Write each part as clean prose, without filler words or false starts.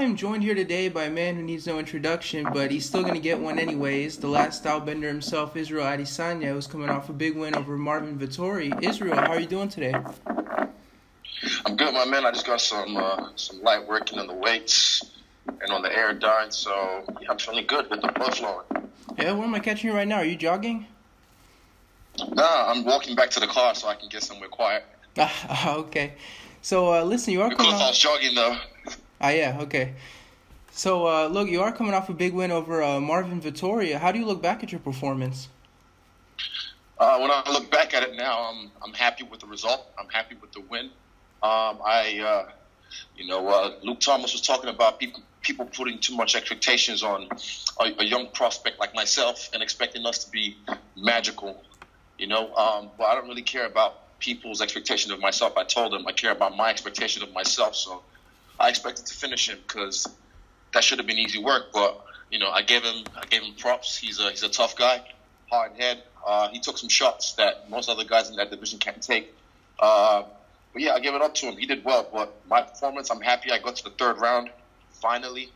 am joined here today by a man who needs no introduction, but he's still going to get one anyways. The last stylebender himself, Israel Adesanya, was coming off a big win over Marvin Vettori. Israel, how are you doing today? I'm good, my man. I just got some light working on the weights and on the air so yeah, I'm feeling good with the blood flowing. Yeah, where am I catching you right now? Are you jogging? Nah, I'm walking back to the car so I can get somewhere quiet. Okay. So, listen, you are coming off... I was jogging, though. Yeah, okay. So, look, you are coming off a big win over Marvin Vettori. How do you look back at your performance? When I look back at it now, I'm happy with the result. I'm happy with the win. Luke Thomas was talking about people putting too much expectations on a young prospect like myself and expecting us to be magical, but I don't really care about people's expectation of myself. I told them I care about my expectation of myself, so I expected to finish him because that should have been easy work. But I gave him props. He's a tough guy, hard head. He took some shots that most other guys in that division can't take. But yeah, I gave it up to him. He did well. But my performance, I'm happy. I got to the third round finally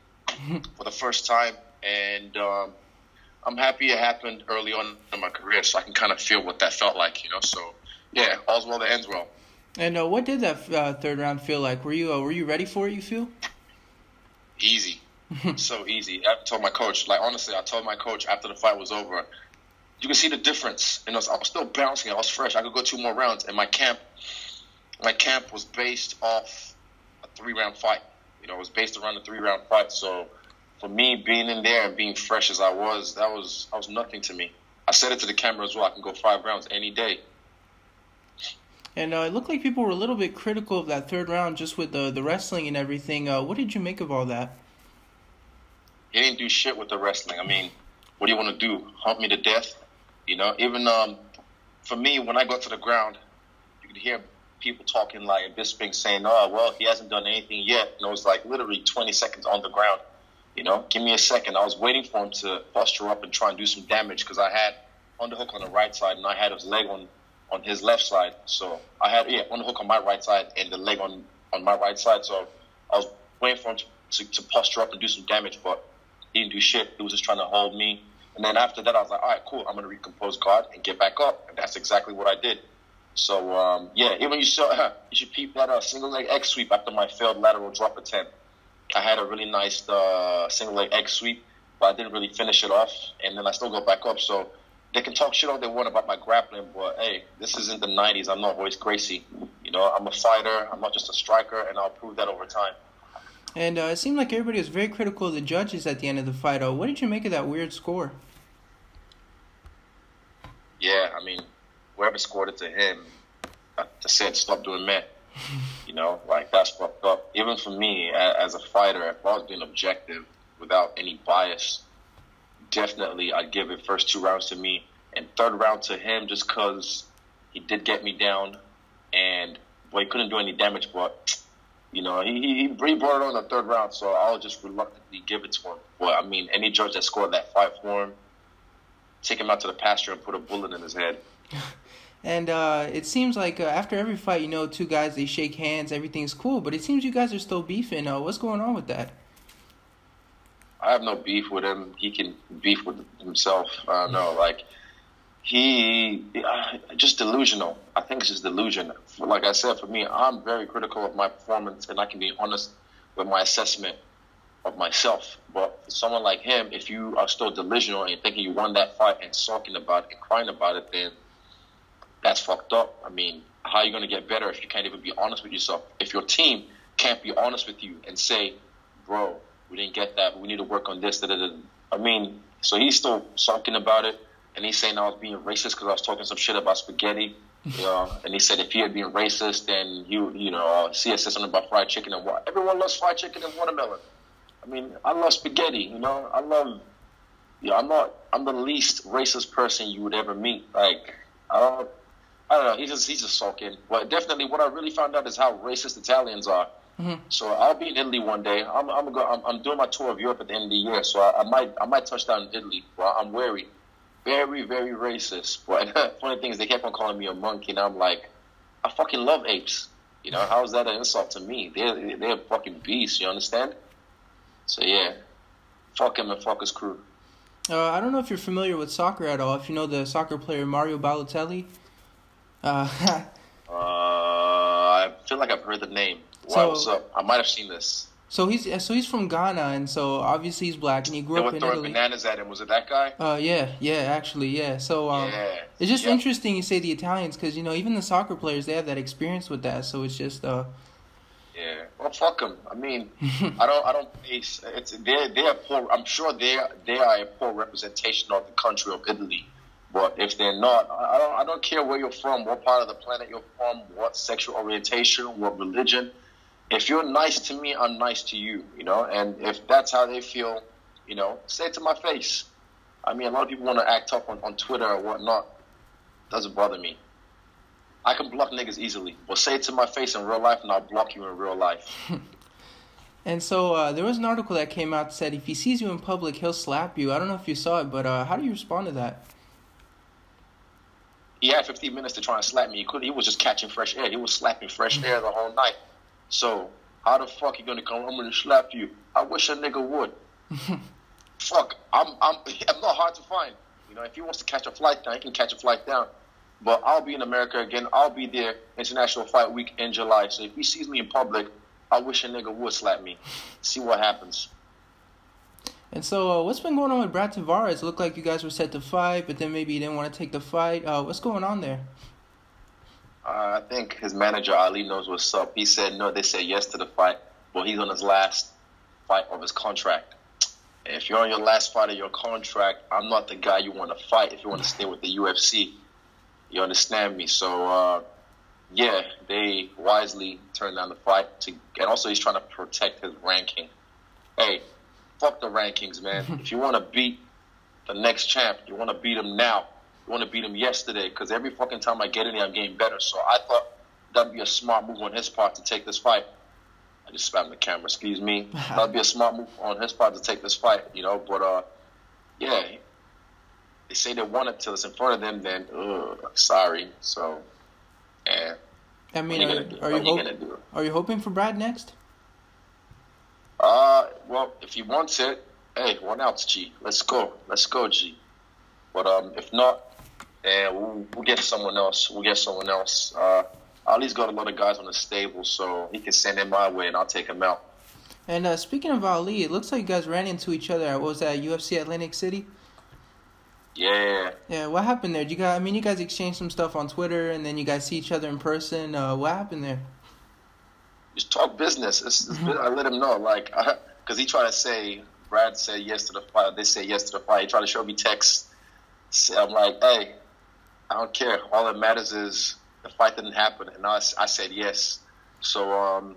for the first time, and I'm happy it happened early on in my career, so I can kind of feel what that felt like. So yeah, all's well that ends well. And what did that third round feel like? Were you ready for it, you feel? Easy. So easy. I told my coach, honestly, I told my coach after the fight was over, you can see the difference. I was still bouncing. I was fresh. I could go 2 more rounds. And my camp was based off a 3-round fight. It was based around a 3-round fight. So for me, being in there and being fresh as I was, that was nothing to me. I said it to the camera as well. I can go 5 rounds any day. And it looked like people were a little bit critical of that third round just with the wrestling and everything. What did you make of all that? He didn't do shit with the wrestling. I mean, what do you want to do? Hump me to death? Even for me, when I got to the ground, you could hear people talking like Bisping saying, oh, well, he hasn't done anything yet. And it was literally 20 seconds on the ground. Give me a second. I was waiting for him to posture up and try and do some damage because I had underhook on the right side and I had his leg on his left side. So I had, underhook on my right side and the leg on my right side. So I was waiting for him to posture up and do some damage, but he didn't do shit. He was just trying to hold me. And then after that, I was like, all right, cool. I'm going to recompose guard and get back up. And that's exactly what I did. So, even you should peep that single leg X sweep after my failed lateral drop attempt. I had a really nice single leg X sweep, but I didn't really finish it off. And then I still go back up. So they can talk shit all they want about my grappling, but hey, this isn't the 90s. I'm not Royce Gracie. I'm a fighter. I'm not just a striker, and I'll prove that over time. And it seemed like everybody was very critical of the judges at the end of the fight. What did you make of that weird score? Yeah, I mean, whoever scored it to him, I said, stop doing that. That's fucked up. Even for me, as a fighter, if I was being objective without any bias, definitely I'd give it first 2 rounds to me and third round to him just because he did get me down and, he couldn't do any damage, but, he brought it on the third round, so I'll just reluctantly give it to him. But, I mean, any judge that scored that fight for him, take him out to the pasture and put a bullet in his head. And it seems like after every fight, 2 guys, they shake hands, everything's cool, but it seems you guys are still beefing. What's going on with that? I have no beef with him. He can beef with himself. He just delusional. I think it's just delusion. Like I said, for me, I'm very critical of my performance, and I can be honest with my assessment of myself. But for someone like him, if you are still delusional and thinking you won that fight and sulking about it and crying about it, then that's fucked up. I mean, how are you going to get better if you can't even be honest with yourself? If your team can't be honest with you and say, bro, we didn't get that, but we need to work on this. I mean, so he's still sulking about it, and he's saying I was being racist because I was talking some shit about spaghetti. And he said if he had been racist, then he said something about fried chicken and what? Everyone loves fried chicken and watermelon. I mean, I love spaghetti. I'm the least racist person you would ever meet. I don't know. He's just sulking. But definitely, what I really found out is how racist Italians are. Mm-hmm. So I'll be in Italy one day. I'm doing my tour of Europe at the end of the year, so I might touch down in Italy. Well, I'm wary, very, very racist. But funny thing is, they kept on calling me a monkey, and I'm like, I fucking love apes. How is that an insult to me? They're fucking beasts. You understand? So yeah, fuck him and fuck his crew. I don't know if you're familiar with soccer at all. If you know the soccer player Mario Balotelli. I feel like I've heard the name. Wow, what's up? I might have seen this. So he's from Ghana, and so obviously he's black, and he grew up in Italy. They were throwing bananas at him. Was it that guy? Yeah. So it's just interesting you say the Italians, because even the soccer players, they have that experience with that. So it's just Yeah, well, fuck them. I mean, I don't. They're poor. I'm sure they are a poor representation of the country of Italy. But if they're not, I don't care where you're from, what part of the planet you're from, what sexual orientation, what religion. If you're nice to me, I'm nice to you, And if that's how they feel, say it to my face. I mean, a lot of people want to act up on Twitter or whatnot. Doesn't bother me. I can block niggas easily. But say it to my face in real life, and I'll block you in real life. And so there was an article that came out that said if he sees you in public, he'll slap you. I don't know if you saw it, but how do you respond to that? He had 15 minutes to try and slap me. He was just catching fresh air. He was slapping fresh air the whole night. So how the fuck you gonna come? I'm gonna slap you. I wish a nigga would. Fuck, I'm not hard to find. If he wants to catch a flight down, he can catch a flight down. But I'll be in America again. I'll be there International Fight Week in July. So if he sees me in public, I wish a nigga would slap me. See what happens. And so what's been going on with Brad Tavares? It looked like you guys were set to fight, but then maybe you didn't want to take the fight. What's going on there? I think his manager, Ali, knows what's up. He said no. They said yes to the fight. Well, he's on his last fight of his contract. And if you're on your last fight of your contract, I'm not the guy you want to fight if you want to stay with the UFC. You understand me? So, they wisely turned down the fight. And also he's trying to protect his ranking. Hey, fuck the rankings, man. If you want to beat the next champ, you want to beat him now. You want to beat him yesterday, because every fucking time I get in there, I'm getting better. So I thought that'd be a smart move on his part to take this fight. I just spammed the camera, excuse me. That'd be a smart move on his part to take this fight, But, they say they want it till it's in front of them, then, sorry. So, yeah. I mean, are you hoping for Brad next? Well, if he wants it, hey, one else, G. Let's go, G. But if not, we'll get someone else. Ali's got a lot of guys on the stable, so he can send him my way, and I'll take him out. And speaking of Ali, it looks like you guys ran into each other at, what was that, UFC Atlantic City? Yeah. Yeah, what happened there? You guys exchanged some stuff on Twitter, and then you guys see each other in person. What happened there? Just talk business. I let him know, because he tried to say, Brad said yes to the fight. They said yes to the fight. He tried to show me texts. I'm like, hey, I don't care. All that matters is the fight didn't happen, and I said yes. So,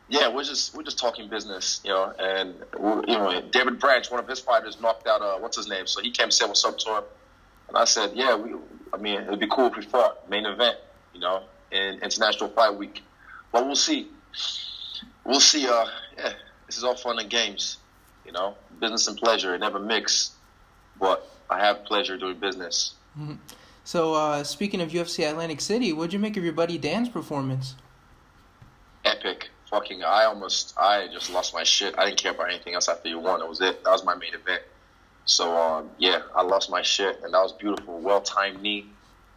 we're just talking business, and David Branch, one of his fighters, knocked out what's his name. So he came and said what's up to him, and I said, it'd be cool if we fought main event, in International Fight Week. But we'll see. This is all fun and games, business and pleasure. It never mix, but I have pleasure doing business. Mm-hmm. So speaking of UFC Atlantic City, what'd you make of your buddy Dan's performance? Epic. Fucking, I just lost my shit. I didn't care about anything else after you won. That was it. That was my main event. So, I lost my shit, and that was beautiful. Well-timed knee.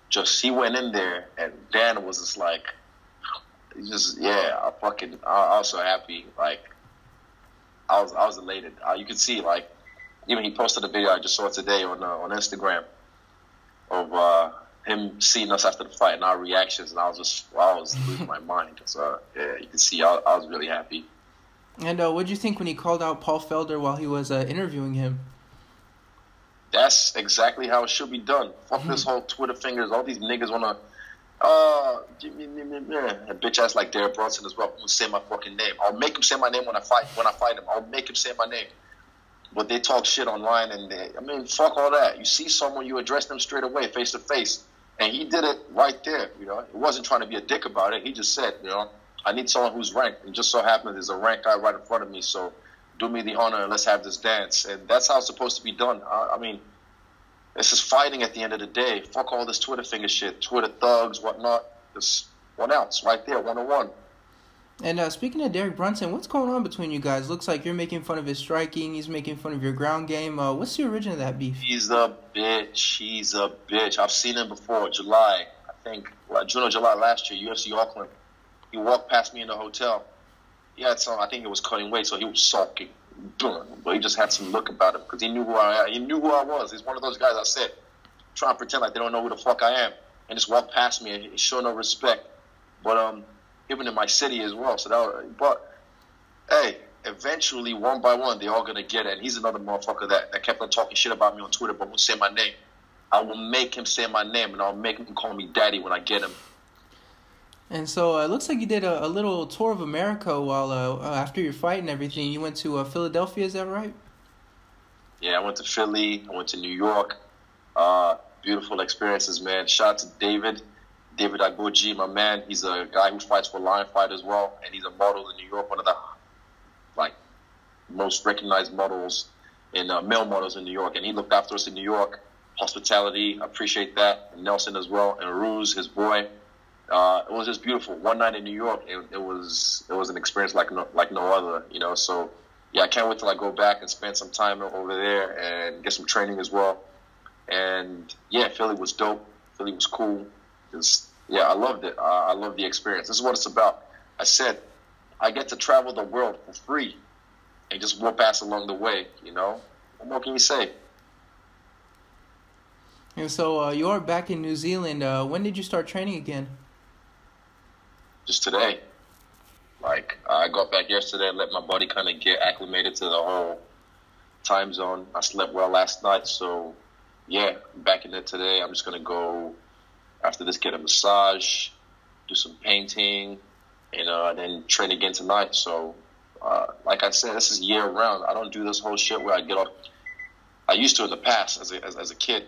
He went in there, and Dan was just like, I was so happy. Like, I was elated. You could see, even he posted a video I just saw today on Instagram of him seeing us after the fight and our reactions, and I was losing my mind. So you can see I was really happy. And what did you think when he called out Paul Felder while he was interviewing him? That's exactly how it should be done. Fuck this whole Twitter fingers. All these niggas wanna, a bitch ass like Derek Brunson as well. Say my fucking name. I'll make him say my name when I fight him. I'll make him say my name. But they talk shit online, and fuck all that. You see someone, you address them straight away, face to face. And he did it right there, He wasn't trying to be a dick about it. He just said, I need someone who's ranked. And just so happens there's a ranked guy right in front of me, so do me the honor and let's have this dance. And that's how it's supposed to be done. This is fighting at the end of the day. Fuck all this Twitter finger shit, Twitter thugs, whatnot. Just one ounce right there, 1-on-1. And speaking of Derek Brunson, what's going on between you guys? Looks like you're making fun of his striking. He's making fun of your ground game. What's the origin of that beef? He's a bitch. He's a bitch. I've seen him before. July, I think, June or July last year, UFC Auckland. He walked past me in the hotel. He had some, I think it was cutting weight, so he was sulking. But he just had some look about him because he knew who I was. He's one of those guys I said, trying to pretend like they don't know who the fuck I am. And just walk past me and show no respect. But even in my city as well. But hey, eventually, one by one, they're all gonna get it. And he's another motherfucker that kept on talking shit about me on Twitter, but won't say my name. I will make him say my name, and I'll make him call me daddy when I get him. And so it looks like you did a little tour of America while after your fight and everything. You went to Philadelphia, is that right? Yeah, I went to Philly. I went to New York. Beautiful experiences, man. Shout out to David Agboji, my man. He's a guy who fights for Lion Fight as well, and he's a model in New York, one of the most recognized models in male models in New York, and he looked after us in New York. Hospitality, I appreciate that. And Nelson as well, and Ruse, his boy. It was just beautiful. One night in New York, it was an experience like no other, you know. So yeah, I can't wait till I go back and spend some time over there and get some training as well. And yeah, Philly was dope. Philly was cool. Yeah, I loved it. I love the experience. This is what it's about. I said, I get to travel the world for free and just walk past along the way, you know? What more can you say? And so you are back in New Zealand. When did you start training again? Just today. I got back yesterday and let my body kind of get acclimated to the whole time zone. I slept well last night, so yeah, I'm back in it today. I'm just going to go, after this, get a massage, do some painting, and then train again tonight. So, like I said, this is year round. I don't do this whole shit where I get off. I used to in the past as a kid,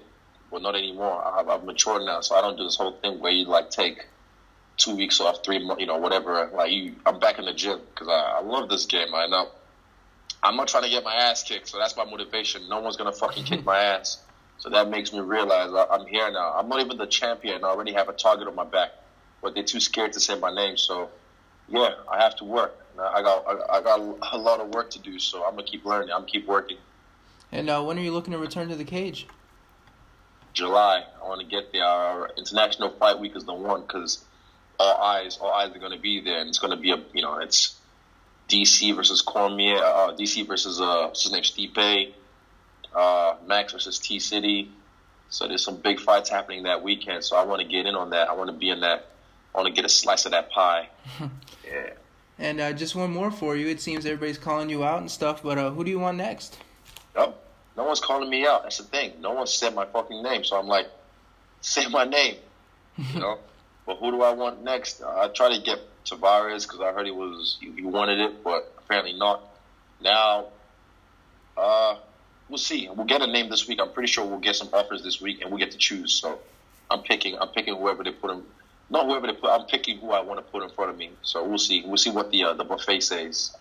but not anymore. I've matured now, so I don't do this whole thing where you take 2 weeks off, 3 months, whatever. I'm back in the gym because I love this game. I know I'm not trying to get my ass kicked, so that's my motivation. No one's gonna fucking kick my ass. So that makes me realize I'm here now. I'm not even the champion. I already have a target on my back, but they're too scared to say my name. So yeah, I have to work. I got a lot of work to do. So I'm gonna keep learning. I'm gonna keep working. And when are you looking to return to the cage? July. I want to get there. Our International Fight Week is the one because all eyes are going to be there, and it's going to be it's DC versus Cormier, DC versus what's his name, Stipe, Max versus T City. So there's some big fights happening that weekend. So I want to get in on that. I want to be in that. I want to get a slice of that pie. Yeah. And just one more for you. It seems everybody's calling you out and stuff, but who do you want next? No one's calling me out. That's the thing. No one said my fucking name. So I'm like, say my name, you know? But who do I want next? I try to get Tavares because I heard he wanted it, but apparently not. Now, we'll see. We'll get a name this week. I'm pretty sure we'll get some offers this week, and we'll get to choose. So I'm picking whoever they put him. Not whoever they put. I'm picking who I want to put in front of me. So we'll see. We'll see what the buffet says.